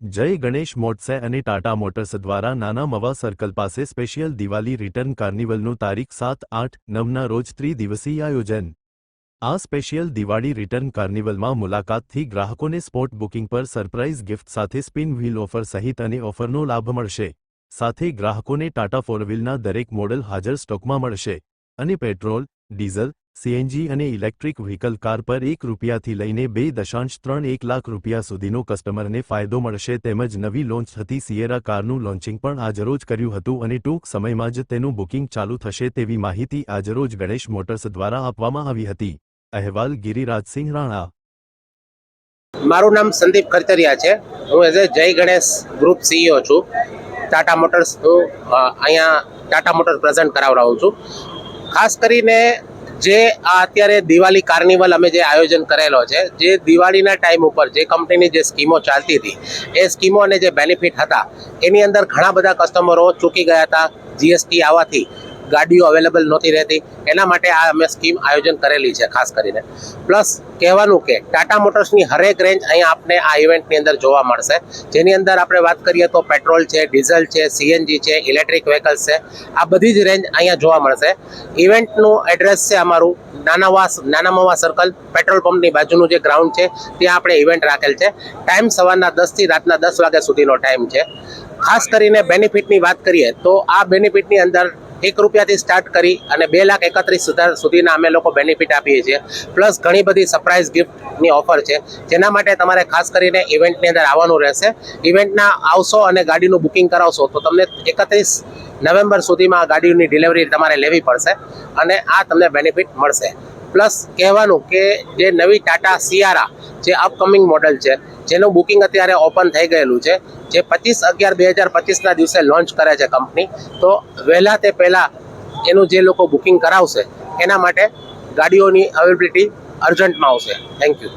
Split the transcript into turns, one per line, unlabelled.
જય ગણેશ મોટર્સ અને ટાટા મોટર્સ દ્વારા નાના મવા સર્કલ પાસે સ્પેશિયલ દિવાળી રિટર્ન કાર્નિવલનું તારીખ 7-8-9ના રોજ ત્રિદિવસીય આયોજન। આ સ્પેશિયલ દિવાળી રિટર્ન કાર્નિવલમાં મુલાકાતથી ગ્રાહકોને સ્પોટ બુકિંગ પર સરપ્રાઇઝ ગિફ્ટ સાથે સ્પિન વ્હીલ ઓફર સહિત અને ઓફરનો લાભ મળશે। સાથે ગ્રાહકોને ટાટા ફોરવ્હીલના દરેક મોડલ હાજર સ્ટોકમાં મળશે અને પેટ્રોલ, ડીઝલ, સીએનજી અને ઇલેક્ટ્રિક વ્હીકલ કાર પર ₹1થી લઈને 2.31 લાખ રૂપિયા સુધીનો કસ્ટમરને ફાયદો મળશે। તેમજ નવી લોન્ચ થતી સિયેરા કારનું લોન્ચિંગ પણ આજરોજ કર્યું હતું અને ટૂંક સમયમાં જ તેનું બુકિંગ ચાલુ થશે તેવી માહિતી આજરોજ ગણેશ મોટર્સ દ્વારા આપવામાં આવી હતી। અહેવાલ ગિરિરાજસિંહ રાણા।
મારું નામ સંદીપ ખરતરિયા છે। હું એઝ એ જય ગણેશ ગ્રુપ સીઈઓ છું। ટાટા મોટર્સ અહીંયા ટાટા મોટર્સ પ્રેઝન્ટ કરાવડાવું છું। ખાસ કરીને જે આ અત્યારે દિવાળી કાર્નિવલ અમે જે આયોજન કરેલો છે, જે દિવાળીના ટાઈમ ઉપર જે કંપનીની જે સ્કીમો ચાલતી હતી એ સ્કીમો અને જે બેનિફિટ હતા એની અંદર ઘણા બધા કસ્ટમરો ચૂકી ગયા હતા। જીએસટી આવવાથી ગાડીઓ અવેલેબલ નહોતી રહેતી, એના માટે આ અમે સ્કીમ આયોજન કરેલી છે ખાસ કરીને। પ્લસ કહેવાનું કે ટાટા મોટર્સની હરેક રેન્જ અહીંયા આપણે આ ઇવેન્ટની અંદર જોવા મળશે, જેની અંદર આપણે વાત કરીએ તો પેટ્રોલ છે, ડીઝલ છે, સીએનજી છે, ઇલેક્ટ્રિક વ્હીકલ્સ છે, આ બધી જ રેન્જ અહીંયા જોવા મળશે। ઇવેન્ટનું એડ્રેસ છે અમારું નાના મવા સર્કલ, પેટ્રોલ પંપની બાજુનું જે ગ્રાઉન્ડ છે ત્યાં આપણે ઇવેન્ટ રાખેલ છે। ટાઈમ સવારના 10 થી રાતના 10 વાગ્યા સુધીનો ટાઈમ છે। ખાસ કરીને બેનિફિટની વાત કરીએ તો આ બેનિફિટની અંદર ₹1થી સ્ટાર્ટ કરી અને 2,31,000 સુધીના અમે લોકો બેનિફિટ આપીએ છીએ। પ્લસ ઘણી બધી સરપ્રાઇઝ ગિફ્ટની ઓફર છે, જેના માટે તમારે ખાસ કરીને ઇવેન્ટની અંદર આવવાનું રહેશે। ઇવેન્ટના આવશો અને ગાડીનું બુકિંગ કરાવશો તો તમને 31 નવેમ્બર સુધીમાં આ ગાડીની ડિલિવરી તમારે લેવી પડશે અને આ તમને બેનિફિટ મળશે। પ્લસ કહેવાનું કે જે નવી ટાટા સિયારા જે અપકમિંગ મોડલ છે, જેનું બુકિંગ અત્યારે ઓપન થઈ ગયેલું છે, જે 25/11/2025ના દિવસે લોન્ચ કરે છે કંપની, તો વહેલા તે પહેલાં એનું જે લોકો બુકિંગ કરાવશે એના માટે ગાડીઓની અવેલેબિલિટી અર્જન્ટમાં આવશે। Thank you.